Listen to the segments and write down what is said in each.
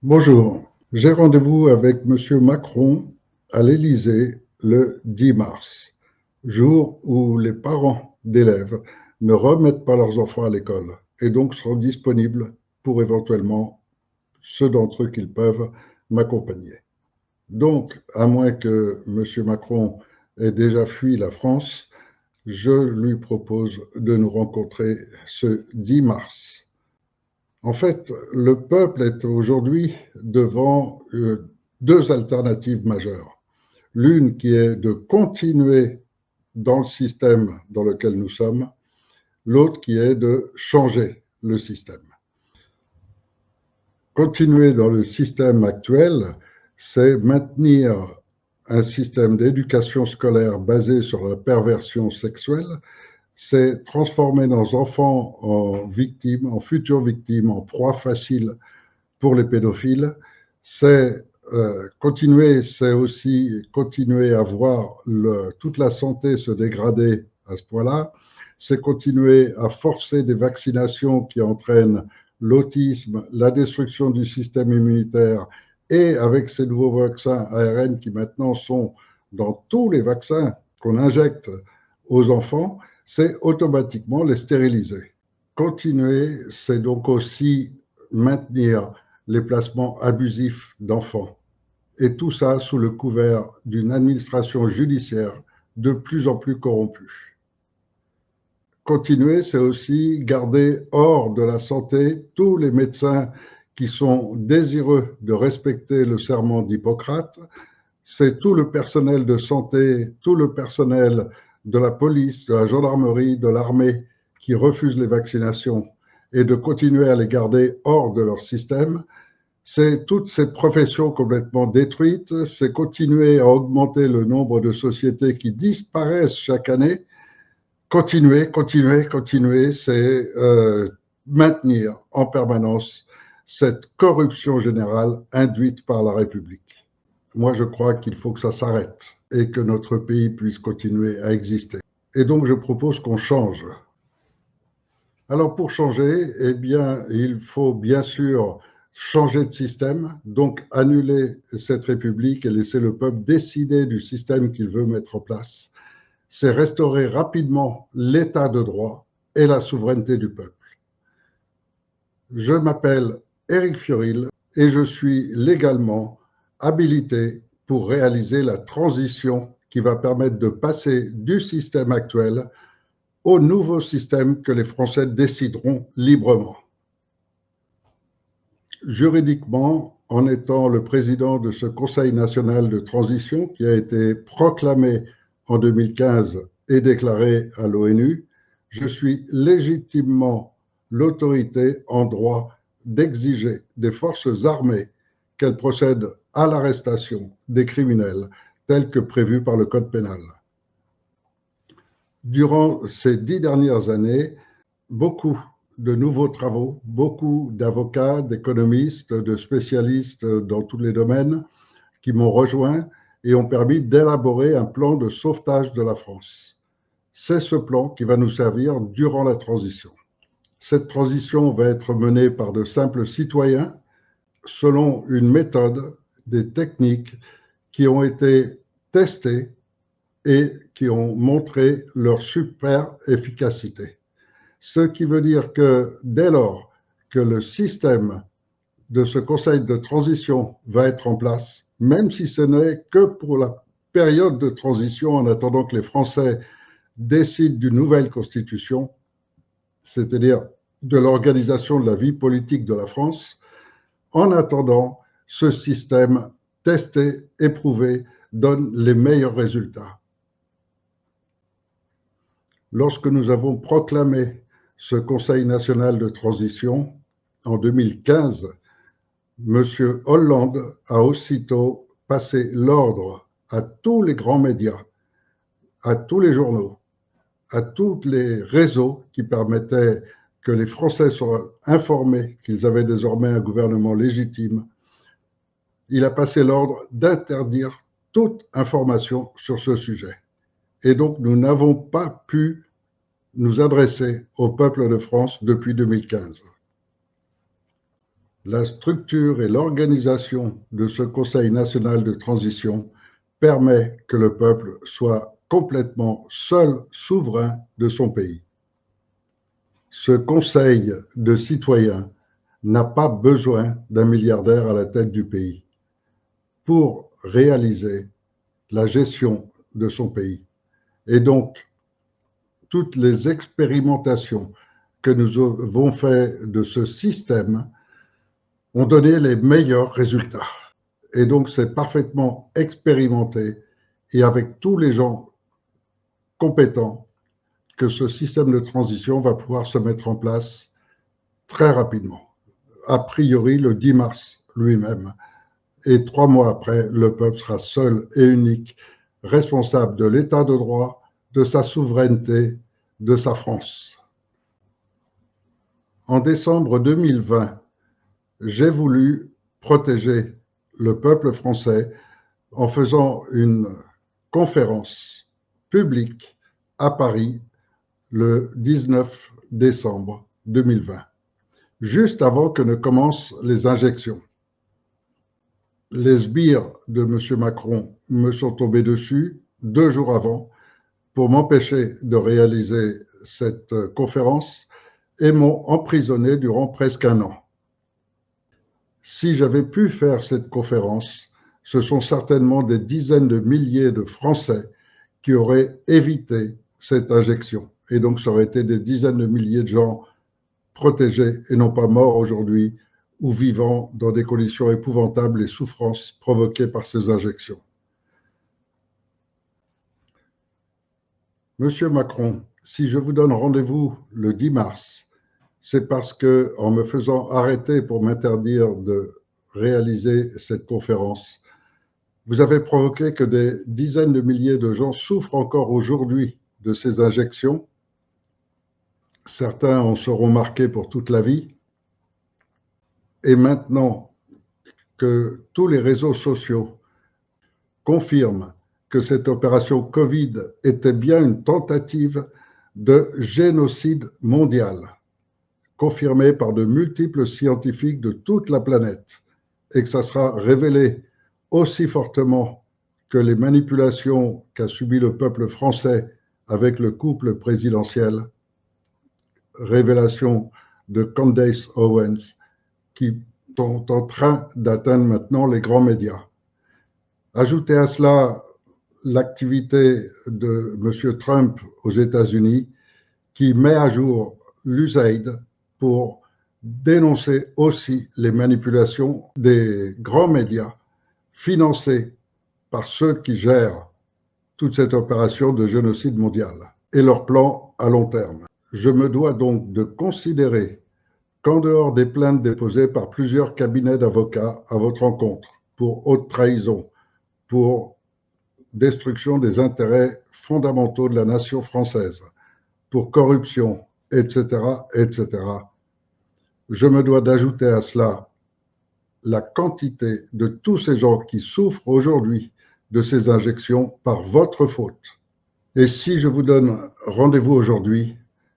Bonjour, j'ai rendez-vous avec Monsieur Macron à l'Élysée le 10 mars, jour où les parents d'élèves ne remettent pas leurs enfants à l'école et donc seront disponibles pour éventuellement ceux d'entre eux qui peuvent m'accompagner. Donc, à moins que Monsieur Macron ait déjà fui la France, je lui propose de nous rencontrer ce 10 mars. En fait, le peuple est aujourd'hui devant deux alternatives majeures. L'une qui est de continuer dans le système dans lequel nous sommes, l'autre qui est de changer le système. Continuer dans le système actuel, c'est maintenir un système d'éducation scolaire basé sur la perversion sexuelle, c'est transformer nos enfants en victimes, en futures victimes, en proies faciles pour les pédophiles, c'est continuer, c'est aussi continuer à voir toute la santé se dégrader à ce point-là, c'est continuer à forcer des vaccinations qui entraînent l'autisme, la destruction du système immunitaire, et avec ces nouveaux vaccins ARN qui maintenant sont dans tous les vaccins qu'on injecte aux enfants, c'est automatiquement les stériliser. Continuer, c'est donc aussi maintenir les placements abusifs d'enfants. Et tout ça sous le couvert d'une administration judiciaire de plus en plus corrompue. Continuer, c'est aussi garder hors de la santé tous les médecins qui sont désireux de respecter le serment d'Hippocrate. C'est tout le personnel de santé, tout le personnel de la police, de la gendarmerie, de l'armée qui refusent les vaccinations et de continuer à les garder hors de leur système. C'est toutes ces professions complètement détruites, c'est continuer à augmenter le nombre de sociétés qui disparaissent chaque année. Continuer, c'est maintenir en permanence cette corruption générale induite par la République. Moi, je crois qu'il faut que ça s'arrête et que notre pays puisse continuer à exister. Et donc, je propose qu'on change. Alors, pour changer, eh bien, il faut bien sûr changer de système, donc annuler cette République et laisser le peuple décider du système qu'il veut mettre en place. C'est restaurer rapidement l'état de droit et la souveraineté du peuple. Je m'appelle Éric Fiorile et je suis légalement habilité pour réaliser la transition qui va permettre de passer du système actuel au nouveau système que les Français décideront librement. Juridiquement, en étant le président de ce Conseil national de transition qui a été proclamé en 2015 et déclaré à l'ONU, je suis légitimement l'autorité en droit d'exiger des forces armées qu'elles procèdent à l'arrestation des criminels tels que prévus par le Code pénal. Durant ces 10 dernières années, beaucoup de nouveaux travaux, beaucoup d'avocats, d'économistes, de spécialistes dans tous les domaines qui m'ont rejoint et ont permis d'élaborer un plan de sauvetage de la France. C'est ce plan qui va nous servir durant la transition. Cette transition va être menée par de simples citoyens selon une méthode, des techniques qui ont été testées et qui ont montré leur super efficacité. Ce qui veut dire que dès lors que le système de ce conseil de transition va être en place, même si ce n'est que pour la période de transition en attendant que les Français décident d'une nouvelle constitution, c'est-à-dire de l'organisation de la vie politique de la France, en attendant, ce système testé, éprouvé, donne les meilleurs résultats. Lorsque nous avons proclamé ce Conseil national de transition en 2015, M. Hollande a aussitôt passé l'ordre à tous les grands médias, à tous les journaux, à tous les réseaux qui permettaient que les Français soient informés qu'ils avaient désormais un gouvernement légitime. Il a passé l'ordre d'interdire toute information sur ce sujet. Et donc, nous n'avons pas pu nous adresser au peuple de France depuis 2015. la structure et l'organisation de ce Conseil national de transition permet que le peuple soit complètement seul souverain de son pays. Ce Conseil de citoyens n'a pas besoin d'un milliardaire à la tête du pays pour réaliser la gestion de son pays. Et donc, toutes les expérimentations que nous avons faites de ce système ont donné les meilleurs résultats. Et donc, c'est parfaitement expérimenté et avec tous les gens compétents que ce système de transition va pouvoir se mettre en place très rapidement. A priori, le 10 mars lui-même. Et 3 mois après, le peuple sera seul et unique, responsable de l'état de droit, de sa souveraineté, de sa France. En décembre 2020, j'ai voulu protéger le peuple français en faisant une conférence publique à Paris le 19 décembre 2020, juste avant que ne commencent les injections. Les sbires de M. Macron me sont tombés dessus 2 jours avant pour m'empêcher de réaliser cette conférence et m'ont emprisonné durant presque 1 an. Si j'avais pu faire cette conférence, ce sont certainement des dizaines de milliers de Français qui auraient évité cette injection. Et donc, ça aurait été des dizaines de milliers de gens protégés et non pas morts aujourd'hui ou vivant dans des conditions épouvantables et souffrances provoquées par ces injections. Monsieur Macron, si je vous donne rendez-vous le 10 mars, c'est parce que, en me faisant arrêter pour m'interdire de réaliser cette conférence, vous avez provoqué que des dizaines de milliers de gens souffrent encore aujourd'hui de ces injections. Certains en seront marqués pour toute la vie. Et maintenant que tous les réseaux sociaux confirment que cette opération Covid était bien une tentative de génocide mondial, confirmée par de multiples scientifiques de toute la planète, et que ça sera révélé aussi fortement que les manipulations qu'a subies le peuple français avec le couple présidentiel, révélation de Candace Owens, qui sont en train d'atteindre maintenant les grands médias. Ajoutez à cela l'activité de M. Trump aux États-Unis, qui met à jour l'USAID pour dénoncer aussi les manipulations des grands médias financés par ceux qui gèrent toute cette opération de génocide mondial et leur plan à long terme. Je me dois donc de considérer qu'en dehors des plaintes déposées par plusieurs cabinets d'avocats à votre encontre pour haute trahison, pour destruction des intérêts fondamentaux de la nation française, pour corruption, etc., etc., je me dois d'ajouter à cela la quantité de tous ces gens qui souffrent aujourd'hui de ces injections par votre faute. Et si je vous donne rendez-vous aujourd'hui,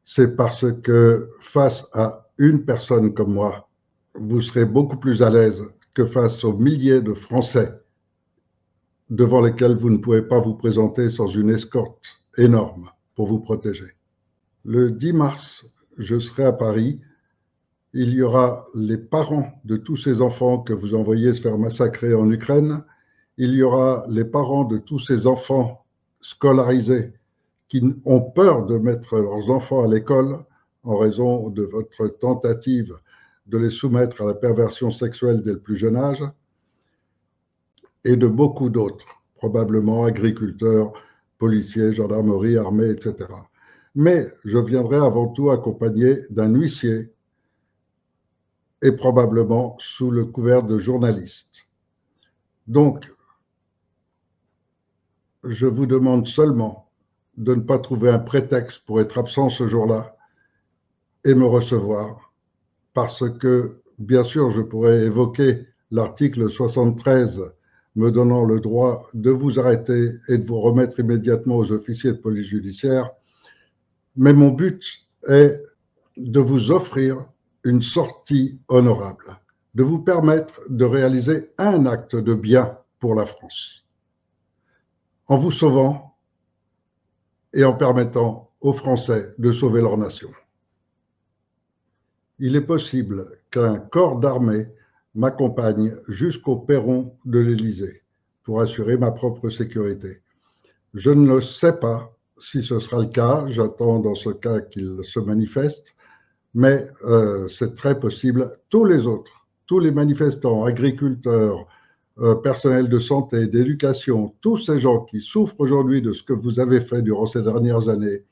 c'est parce que face à une personne comme moi, vous serez beaucoup plus à l'aise que face aux milliers de Français devant lesquels vous ne pouvez pas vous présenter sans une escorte énorme pour vous protéger. Le 10 mars, je serai à Paris. Il y aura les parents de tous ces enfants que vous envoyez se faire massacrer en Ukraine. Il y aura les parents de tous ces enfants scolarisés qui ont peur de mettre leurs enfants à l'école en raison de votre tentative de les soumettre à la perversion sexuelle dès le plus jeune âge, et de beaucoup d'autres, probablement agriculteurs, policiers, gendarmerie, armée, etc. Mais je viendrai avant tout accompagné d'un huissier et probablement sous le couvert de journalistes. Donc, je vous demande seulement de ne pas trouver un prétexte pour être absent ce jour-là et me recevoir, parce que, bien sûr, je pourrais évoquer l'article 73 me donnant le droit de vous arrêter et de vous remettre immédiatement aux officiers de police judiciaire, mais mon but est de vous offrir une sortie honorable, de vous permettre de réaliser un acte de bien pour la France, en vous sauvant et en permettant aux Français de sauver leur nation. Il est possible qu'un corps d'armée m'accompagne jusqu'au perron de l'Élysée pour assurer ma propre sécurité. Je ne le sais pas si ce sera le cas, j'attends dans ce cas qu'il se manifeste, mais c'est très possible. Tous les autres, tous les manifestants, agriculteurs, personnel de santé, d'éducation, tous ces gens qui souffrent aujourd'hui de ce que vous avez fait durant ces dernières années,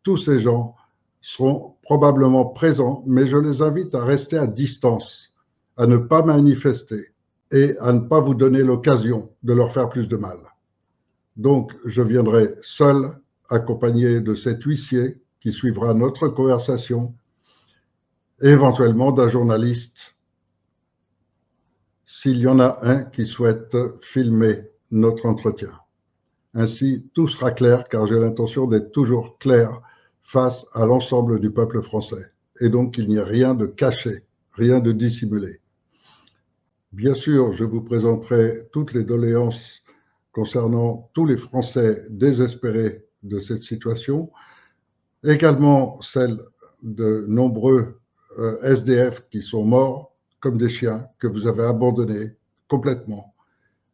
tous ces gens seront probablement présents, mais je les invite à rester à distance, à ne pas manifester et à ne pas vous donner l'occasion de leur faire plus de mal. Donc, je viendrai seul, accompagné de cet huissier qui suivra notre conversation, et éventuellement d'un journaliste, s'il y en a un qui souhaite filmer notre entretien. Ainsi, tout sera clair, car j'ai l'intention d'être toujours clair face à l'ensemble du peuple français. Et donc, il n'y a rien de caché, rien de dissimulé. Bien sûr, je vous présenterai toutes les doléances concernant tous les Français désespérés de cette situation, également celles de nombreux SDF qui sont morts comme des chiens, que vous avez abandonnés complètement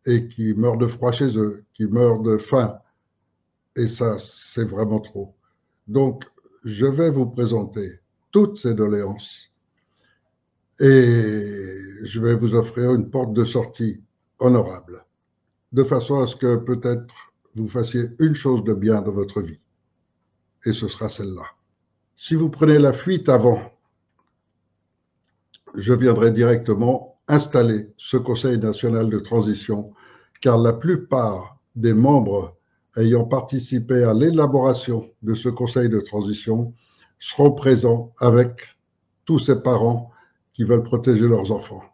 et qui meurent de froid chez eux, qui meurent de faim. Et ça, c'est vraiment trop. Donc, je vais vous présenter toutes ces doléances et je vais vous offrir une porte de sortie honorable, de façon à ce que peut-être vous fassiez une chose de bien dans votre vie. Et ce sera celle-là. Si vous prenez la fuite avant, je viendrai directement installer ce Conseil national de transition, car la plupart des membres ayant participé à l'élaboration de ce Conseil de transition seront présents avec tous ces parents qui veulent protéger leurs enfants.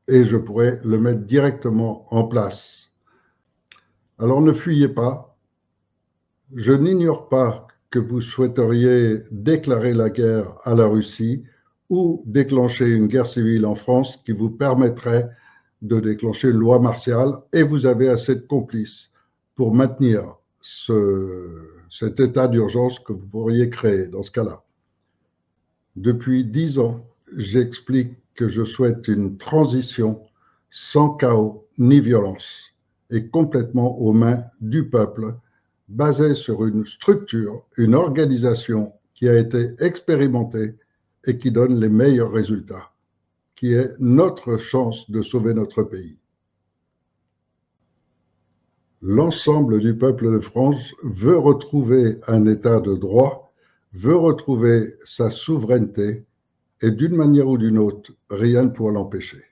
Et je pourrai le mettre directement en place. Alors ne fuyez pas. Je n'ignore pas que vous souhaiteriez déclarer la guerre à la Russie ou déclencher une guerre civile en France qui vous permettrait de déclencher une loi martiale, et vous avez assez de complices pour maintenir cet état d'urgence que vous pourriez créer dans ce cas-là. Depuis 10 ans, j'explique que je souhaite une transition sans chaos ni violence et complètement aux mains du peuple, basée sur une structure, une organisation qui a été expérimentée et qui donne les meilleurs résultats, qui est notre chance de sauver notre pays. L'ensemble du peuple de France veut retrouver un état de droit, veut retrouver sa souveraineté, et d'une manière ou d'une autre, rien ne pourra l'empêcher.